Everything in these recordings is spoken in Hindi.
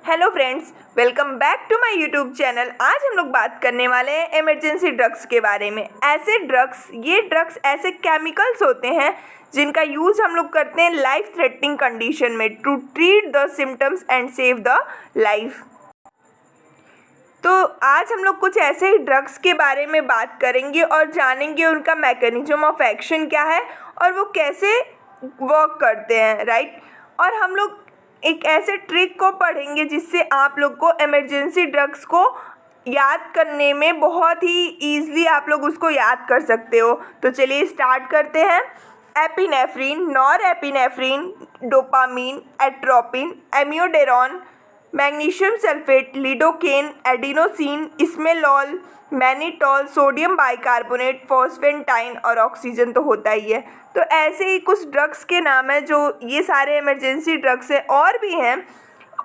Hello friends, welcome back to my YouTube channel. आज हम लोग बात करने वाले हैं इमरजेंसी ड्रग्स के बारे में। ये ड्रग्स ऐसे केमिकल्स होते हैं जिनका यूज़ हम लोग करते हैं लाइफ थ्रेटनिंग कंडीशन में to treat the symptoms and save the life. तो आज हम लोग कुछ ऐसे ही ड्रग्स के बारे में बात करेंगे और जानेंगे उनका मैकेनिज्म ऑफ एक्शन क्या है और वो कैसे वर्क करते हैं, राइट। और हम लोग एक ऐसे ट्रिक को पढ़ेंगे जिससे आप लोग को इमरजेंसी ड्रग्स को याद करने में बहुत ही ईज़िली आप लोग उसको याद कर सकते हो। तो चलिए स्टार्ट करते हैं। Epinephrine, norepinephrine, dopamine, atropine, amiodarone, magnesium sulphate, lidocaine, adenosine, esmolol, mannitol, sodium bicarbonate, fosphenytoin और ऑक्सीजन तो होता ही है। तो ऐसे ही कुछ ड्रग्स के नाम हैं जो ये सारे इमरजेंसी ड्रग्स हैं, और भी हैं।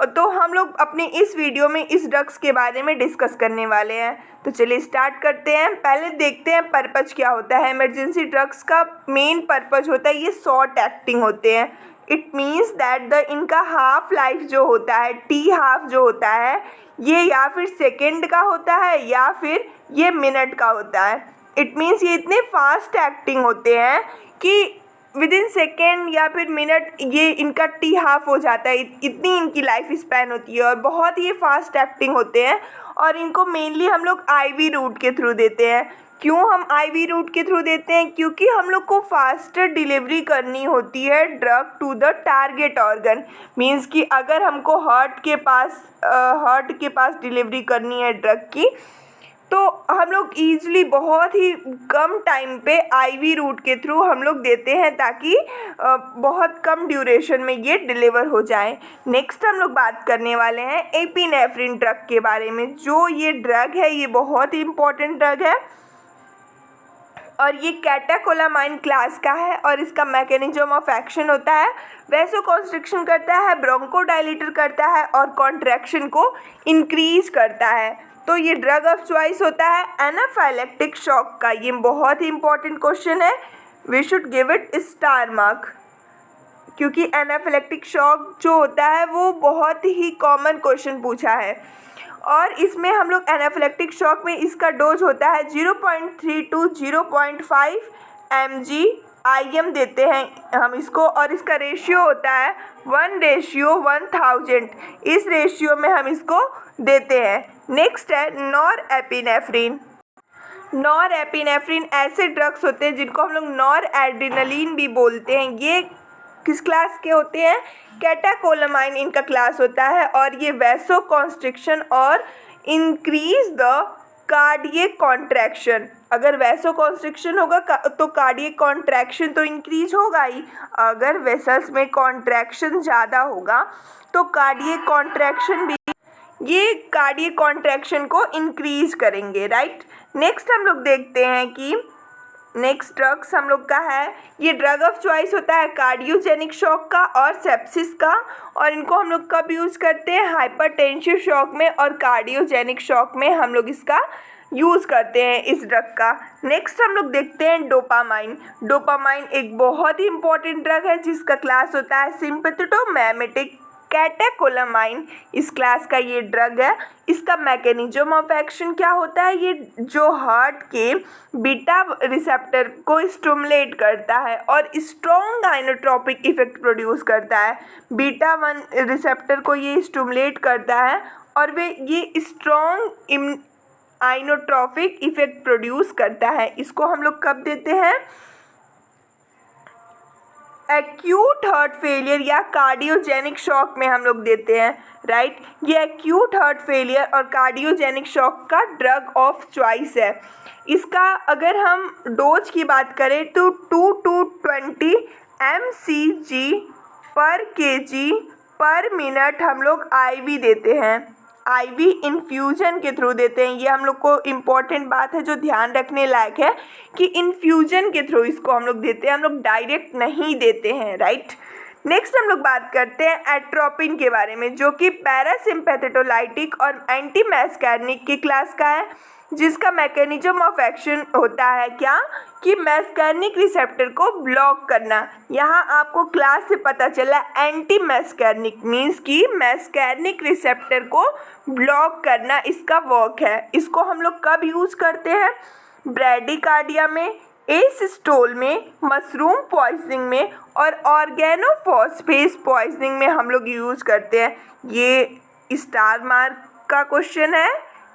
तो हम लोग अपने इस वीडियो में इस ड्रग्स के बारे में डिस्कस करने वाले हैं। तो चलिए स्टार्ट करते हैं। पहले देखते हैं पर्पज़ क्या होता है। इमरजेंसी ड्रग्स का मेन पर्पज़ होता है ये शॉर्ट एक्टिंग होते हैं। इट मीन्स दैट इनका हाफ लाइफ जो होता है, टी हाफ जो होता है, ये या फिर सेकेंड का होता है या फिर ये मिनट का होता है। इट मीन्स ये इतने फास्ट एक्टिंग होते हैं कि विद इन सेकेंड या फिर मिनट ये इनका टी हाफ हो जाता है। इतनी इनकी लाइफ स्पैन होती है और बहुत ही फास्ट एक्टिंग होते हैं। और इनको मेनली हम लोग आईवी रूट के थ्रू देते हैं। क्यों हम आईवी रूट के थ्रू देते हैं? क्योंकि हम लोग को फास्टर डिलीवरी करनी होती है drug to the target organ. Means कि अगर हमको हार्ट के पास डिलीवरी करनी है ड्रग की, तो हम लोग ईज़िली बहुत ही कम टाइम पे आईवी रूट के थ्रू हम लोग देते हैं ताकि बहुत कम ड्यूरेशन में ये डिलीवर हो जाए। नेक्स्ट हम लोग बात करने वाले हैं एपिनेफ्रिन ड्रग के बारे में। जो ये ड्रग है ये बहुत ही इम्पॉर्टेंट ड्रग है और ये कैटेकोलामाइन क्लास का है। और इसका मैकेनिज्म ऑफ एक्शन होता है वैसोकॉन्स्ट्रिक्शन करता है, ब्रोंकोडाइलेटर करता है और कॉन्ट्रैक्शन को इंक्रीज करता है। तो ये ड्रग ऑफ चॉइस होता है एनाफाइलेक्टिक शॉक का। ये बहुत ही इंपॉर्टेंट क्वेश्चन है, we should give it star mark, क्योंकि एनाफाइलेक्टिक शॉक जो होता है वो बहुत ही कॉमन क्वेश्चन पूछा है। और इसमें हम लोग एनाफिलेक्टिक शॉक में इसका डोज होता है 0.3 to 0.5 mg/IM देते हैं हम इसको। और इसका रेशियो होता है 1:1000। इस रेशियो में हम इसको देते हैं। नेक्स्ट है नॉरएपिनेफ्रिन। नॉरएपिनेफ्रिन ऐसे ड्रग्स होते हैं जिनको हम लोग नॉरएड्रेनालिन भी बोलते हैं। ये किस क्लास के होते हैं? कैटेकोलामाइन इनका क्लास होता है। और ये वैसोकॉन्स्ट्रिक्शन और इंक्रीज द कार्डियक कॉन्ट्रैक्शन। अगर वैसोकॉन्स्ट्रिक्शन होगा तो कार्डियक कॉन्ट्रैक्शन तो इंक्रीज होगा ही। अगर वेसल्स में कॉन्ट्रैक्शन ज़्यादा होगा तो कार्डियक कॉन्ट्रैक्शन भी, ये कार्डियक कॉन्ट्रैक्शन को इंक्रीज करेंगे, राइट। नेक्स्ट हम लोग देखते हैं कि नेक्स्ट ड्रग्स हम लोग का है, ये ड्रग ऑफ चॉइस होता है कार्डियोजेनिक शॉक का और सेप्सिस का। और इनको हम लोग कब यूज़ करते हैं? हाइपरटेंसिव शॉक में और कार्डियोजेनिक शॉक में हम लोग इसका यूज़ करते हैं इस ड्रग का। नेक्स्ट हम लोग देखते हैं डोपामाइन। डोपामाइन एक बहुत ही इंपॉर्टेंट ड्रग है जिसका क्लास होता है सिम्पैथेटोमिमेटिक कैटेकोलामाइन इस क्लास का ये ड्रग है। इसका मैकेनिज्म ऑफ एक्शन क्या होता है? ये जो हार्ट के बीटा रिसेप्टर को स्टिमुलेट करता है और स्ट्रॉन्ग आइनोट्रोपिक इफेक्ट प्रोड्यूस करता है। बीटा 1 रिसेप्टर को ये स्टिमुलेट करता है और ये स्ट्रॉन्ग आइनोट्रोपिक इफेक्ट प्रोड्यूस करता है। इसको हम लोग कब देते हैं? एक्यूट हार्ट फेलियर या कार्डियोजेनिक शॉक में हम लोग देते हैं, राइट। ये एक्यूट हार्ट फेलियर और कार्डियोजेनिक शॉक का ड्रग ऑफ चॉइस है। इसका अगर हम डोज की बात करें तो 2 to 20 mg/kg/minute हम लोग आईवी देते हैं। आईवी इन्फ्यूजन के थ्रू देते हैं। ये हम लोग को इम्पॉर्टेंट बात है जो ध्यान रखने लायक है कि इन्फ्यूजन के थ्रू इसको हम लोग देते हैं, हम लोग डायरेक्ट नहीं देते हैं, राइट। नेक्स्ट हम लोग बात करते हैं एट्रोपिन के बारे में, जो कि पैरासिम्पैथेटोलाइटिक और एंटी मैस्कैर्निक की क्लास का है, जिसका मैकेनिज्म ऑफ एक्शन होता है क्या कि मैस्कैर्निक रिसेप्टर को ब्लॉक करना। यहाँ आपको क्लास से पता चला एंटी मैस्कैर्निक मीन्स कि मैस्कैर्निक रिसेप्टर को ब्लॉक करना इसका वर्क है। इसको हम लोग कब यूज़ करते हैं? ब्रैडीकार्डिया में, एसिस्टोल में, मशरूम पॉइजनिंग में और ऑर्गेनोफॉस्फेट पॉइजनिंग में हम लोग यूज़ करते हैं। ये स्टार मार्क का क्वेश्चन है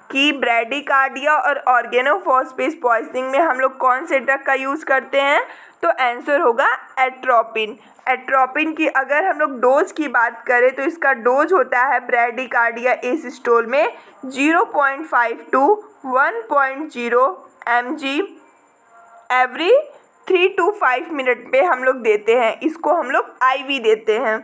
कि ब्रैडीकार्डिया और ऑर्गेनोफॉस्फेट पॉइजनिंग में हम लोग कौन से ड्रग का यूज़ करते हैं? तो आंसर होगा एट्रोपिन। एट्रोपिन की अगर हम लोग डोज की बात करें तो इसका डोज होता है ब्रैडीकार्डिया एसिस्टोल में 0.5 to 1.0 mg every 3 to 5 minute पे हम लोग देते हैं। इसको हम लोग IV देते हैं।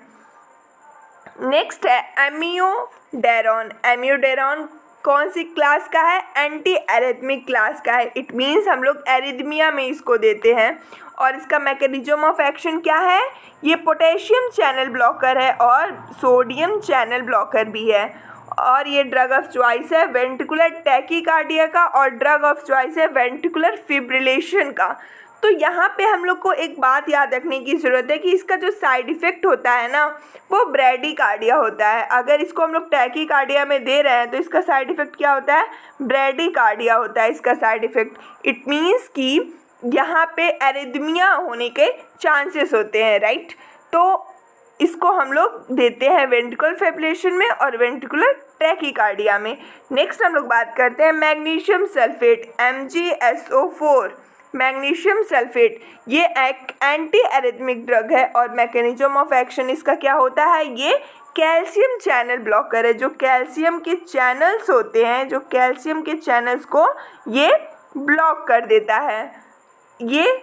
नेक्स्ट है एमियोडेरोन। एमियोडेरोन कौन सी क्लास का है? एंटी एरिथमिक क्लास का है। इट मीन्स हम लोग एरिथमिया में इसको देते हैं। और इसका मैकेनिज्म ऑफ एक्शन क्या है? ये पोटेशियम चैनल ब्लॉकर है और सोडियम चैनल ब्लॉकर भी है। और ये ड्रग ऑफ चॉइस है वेंट्रिकुलर टैकीकार्डिया का और ड्रग ऑफ चॉइस है वेंट्रिकुलर फिब्रिलेशन का। तो यहाँ पे हम लोग को एक बात याद रखने की ज़रूरत है कि इसका जो साइड इफ़ेक्ट होता है ना वो ब्रैडीकार्डिया होता है। अगर इसको हम लोग टैकीकार्डिया में दे रहे हैं तो इसका साइड इफ़ेक्ट क्या होता है? ब्रैडीकार्डिया होता है इसका साइड इफ़ेक्ट। इट मीन्स कि यहाँ पे एरिथमिया होने के चांसेस होते हैं, राइट। तो इसको हम लोग देते हैं वेंट्रिकुलर फिब्रिलेशन में और वेंट्रिकुलर टैकीकार्डिया में। नेक्स्ट हम लोग बात करते हैं magnesium sulphate MgSO4। Magnesium sulphate ये एक एंटी एरिथमिक ड्रग है और मैकेनिज्म ऑफ एक्शन इसका क्या होता है? ये कैल्शियम चैनल ब्लॉकर है। जो कैल्शियम के चैनल्स होते हैं, जो कैल्शियम के चैनल्स को ये ब्लॉक कर देता है। ये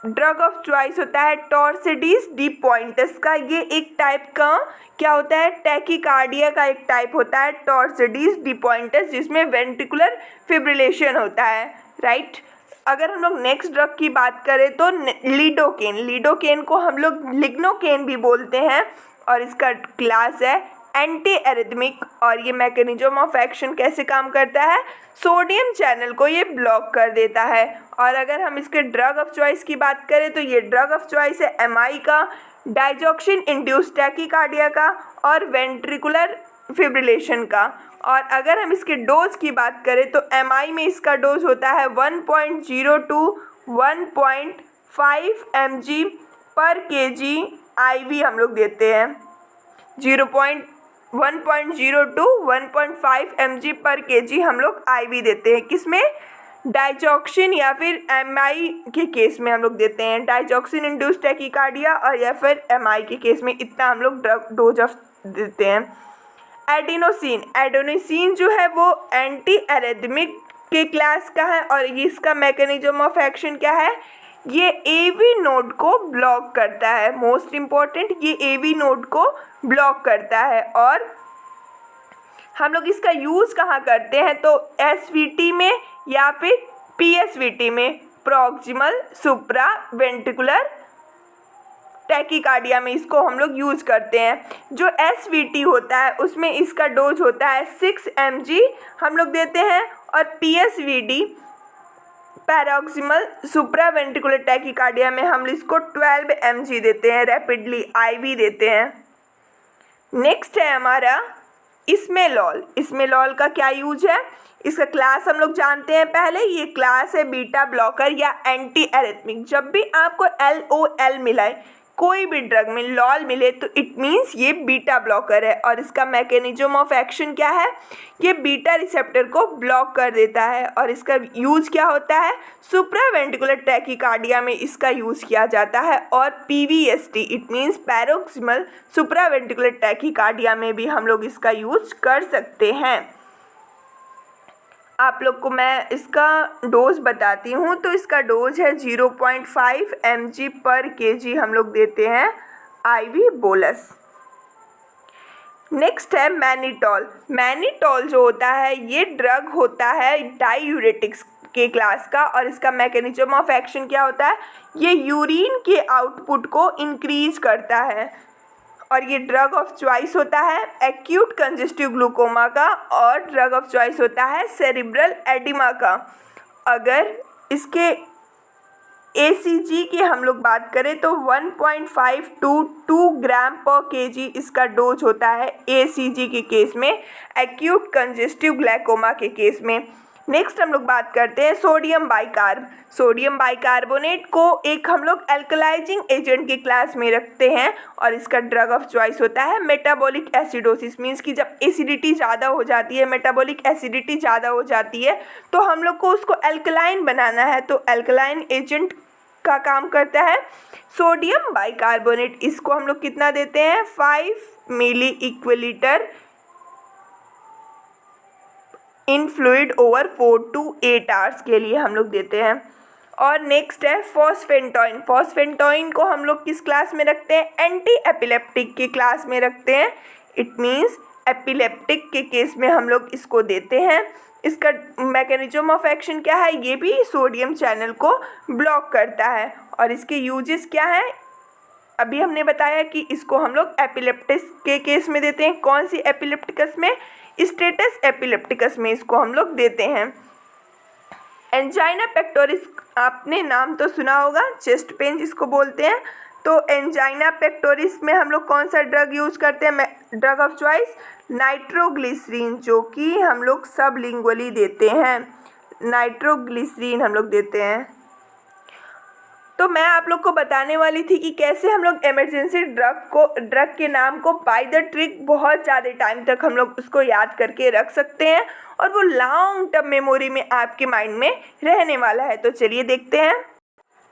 ड्रग ऑफ चॉइस होता है टॉर्सिडीज डी पॉइंटस का। ये एक टाइप का क्या होता है? टैकीकार्डिया का एक टाइप होता है टॉर्सिडीज डी पॉइंटस, जिसमें वेंट्रिकुलर फिब्रिलेशन होता है, राइट। अगर हम लोग नेक्स्ट ड्रग की बात करें तो लिडोकेन। लिडोकेन को हम लोग लिग्नोकेन भी बोलते हैं और इसका क्लास है एंटी एरिथमिक। और ये मैकेनिज्म ऑफ एक्शन कैसे काम करता है? सोडियम चैनल को ये ब्लॉक कर देता है। और अगर हम इसके ड्रग ऑफ चॉइस की बात करें तो ये ड्रग ऑफ चॉइस है MI का, डाइजॉक्सिन इंड्यूस्ड टैकीकार्डिया का और वेंट्रिकुलर फिब्रिलेशन का। और अगर हम इसके डोज की बात करें तो MI में इसका डोज होता है 1.0 to 1.5 mg पर kg IV हम लोग देते हैं। 1.0 to 1.5 mg पर kg हम लोग IV देते हैं। किसमें? डाइजॉक्सिन या फिर MI के केस में हम लोग देते हैं, डाइजॉक्सिन इंड्यूस्ड टैकीकार्डिया और या फिर MI के केस में इतना हम लोग डोज ऑफ देते हैं। एडिनोसिन। एडिनोसिन जो है वो एंटी एरिथमिक के क्लास का है और इसका मैकेनिज्म ऑफ एक्शन क्या है? ये AV नोड को ब्लॉक करता है। मोस्ट इम्पॉर्टेंट, ये AV नोड को ब्लॉक करता है। और हम लोग इसका यूज़ कहाँ करते हैं? तो SVT में या फिर PSVT में, प्रॉक्सिमल सुप्रा वेंट्रिकुलर टैकीकार्डिया में इसको हम लोग यूज़ करते हैं। जो SVT होता है उसमें इसका डोज होता है 6 mg हम लोग देते हैं और PSVD पैरोक्सिमल सुप्रा वेंट्रिकुलर टैकीकार्डिया में हम इसको 12 mg देते हैं, रैपिडली IV देते हैं। नेक्स्ट है हमारा इस्मेलॉल। इस्मेलॉल का क्या यूज है? इसका क्लास हम लोग जानते हैं पहले। ये क्लास है बीटा ब्लॉकर या एंटी एरिथमिक। जब भी आपको LOL मिलाए, कोई भी ड्रग में लॉल मिले तो इट मीन्स ये बीटा ब्लॉकर है। और इसका मैकेनिज्म ऑफ एक्शन क्या है? ये बीटा रिसेप्टर को ब्लॉक कर देता है। और इसका यूज़ क्या होता है? सुप्रावेंट्रिकुलर टैकीकार्डिया में इसका यूज़ किया जाता है और PVST it means paroxysmal supraventricular tachycardia में भी हम लोग इसका यूज़ कर सकते हैं। आप लोग को मैं इसका डोज बताती हूँ। तो इसका डोज है 0.5 mg पर kg हम लोग देते हैं IV बोलस। नेक्स्ट है मैनिटॉल। मैनिटॉल जो होता है ये ड्रग होता है डायूरेटिक्स के क्लास का और इसका मैकेनिज्म ऑफ एक्शन क्या होता है? ये यूरिन के आउटपुट को इंक्रीज करता है। और ये ड्रग ऑफ चॉइस होता है एक्यूट कंजेस्टिव ग्लूकोमा का, और ड्रग ऑफ चॉइस होता है सेरिब्रल एडिमा का। अगर इसके ACG की हम लोग बात करें तो 1.5 to 2 ग्राम पर केजी इसका डोज होता है ACG के केस में, एक्यूट कंजेस्टिव ग्लाइकोमा के केस में। नेक्स्ट हम लोग बात करते हैं सोडियम बाइकार्ब। सोडियम बाइकार्बोनेट को एक हम लोग एल्कलाइजिंग एजेंट की क्लास में रखते हैं और इसका ड्रग ऑफ चॉइस होता है मेटाबॉलिक एसिडोसिस। मीन्स कि जब एसिडिटी ज़्यादा हो जाती है, मेटाबॉलिक एसिडिटी ज़्यादा हो जाती है, तो हम लोग को उसको एल्कलाइन बनाना है, तो एल्कलाइन एजेंट का काम करता है सोडियम बाइकार्बोनेट। इसको हम लोग कितना देते हैं 5 milliequivalent in fluid over 4 to 8 hours के लिए हम लोग देते हैं। और नेक्स्ट है फॉस्फेंटोइन। फॉस्फेंटोइन को हम लोग किस क्लास में रखते हैं, एंटी एपिलेप्टिक की क्लास में रखते हैं। इट मीन्स एपिलेप्टिक के केस में हम लोग इसको देते हैं। इसका मैकेनिज्म ऑफ एक्शन क्या है, ये भी सोडियम चैनल को ब्लॉक करता है। और इसके यूजेस क्या है, अभी हमने बताया कि इसको हम लोग एपिलेप्टिस के केस में देते हैं। कौन सी एपिलेप्टिकस में, स्टेटस एपिलेप्टिकस में इसको हम लोग देते हैं। एंजाइना पेक्टोरिस, आपने नाम तो सुना होगा, चेस्ट पेन जिसको बोलते हैं। तो एंजाइना पेक्टोरिस में हम लोग कौन सा ड्रग यूज करते हैं, ड्रग ऑफ चॉइस नाइट्रोग्लिसरीन, जो कि हम लोग सबलिंगुअली देते हैं। नाइट्रोग्लिसरीन हम लोग देते हैं। तो मैं आप लोग को बताने वाली थी कि कैसे हम लोग इमरजेंसी ड्रग के नाम को बाय द ट्रिक बहुत ज़्यादा टाइम तक हम लोग उसको याद करके रख सकते हैं और वो लॉन्ग टर्म मेमोरी में आपके माइंड में रहने वाला है। तो चलिए देखते हैं।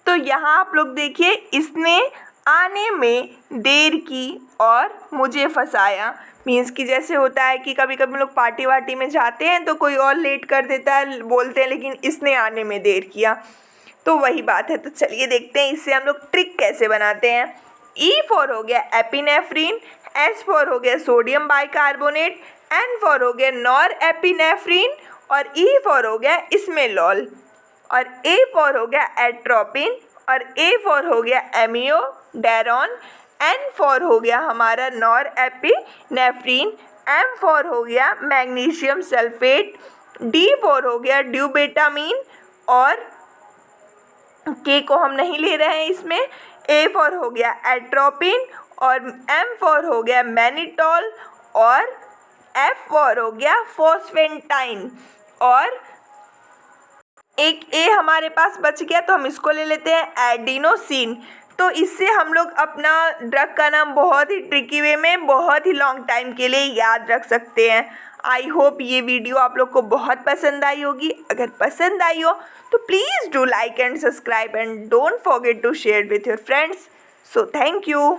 तो यहाँ आप लोग देखिए, इसने आने में देर की और मुझे फंसाया। मीन्स कि जैसे होता है कि कभी कभी लोग पार्टी वार्टी में जाते हैं तो कोई और लेट कर देता है, बोलते हैं लेकिन इसने आने में देर किया, तो वही बात है। तो चलिए देखते हैं इससे हम लोग ट्रिक कैसे बनाते हैं। E4 हो गया एपिनेफ्रीन, H4 हो गया सोडियम बाइकार्बोनेट, N4 हो गया नॉर एपिनेफ्रीन और E4 हो गया इसमेलॉल, और A4 हो गया एट्रोपिन और A4 हो गया एमियोडेरोन, N4 हो गया हमारा नॉर एपिनेफ्रीन, M4 हो गया मैग्नीशियम सल्फेट, D4 हो गया ड्यूबेटामीन और के को हम नहीं ले रहे हैं इसमें। A4 हो गया एट्रोपिन और M4 हो गया मैनिटॉल और F4 हो गया फॉस्फेंटाइन, और एक A हमारे पास बच गया तो हम इसको ले लेते हैं एडिनोसिन। तो इससे हम लोग अपना ड्रग का नाम बहुत ही ट्रिकी वे में बहुत ही लॉन्ग टाइम के लिए याद रख सकते हैं। आई होप ये वीडियो आप लोग को बहुत पसंद आई होगी। अगर पसंद आई हो तो please do like and subscribe and don't forget to share with your friends. So thank you.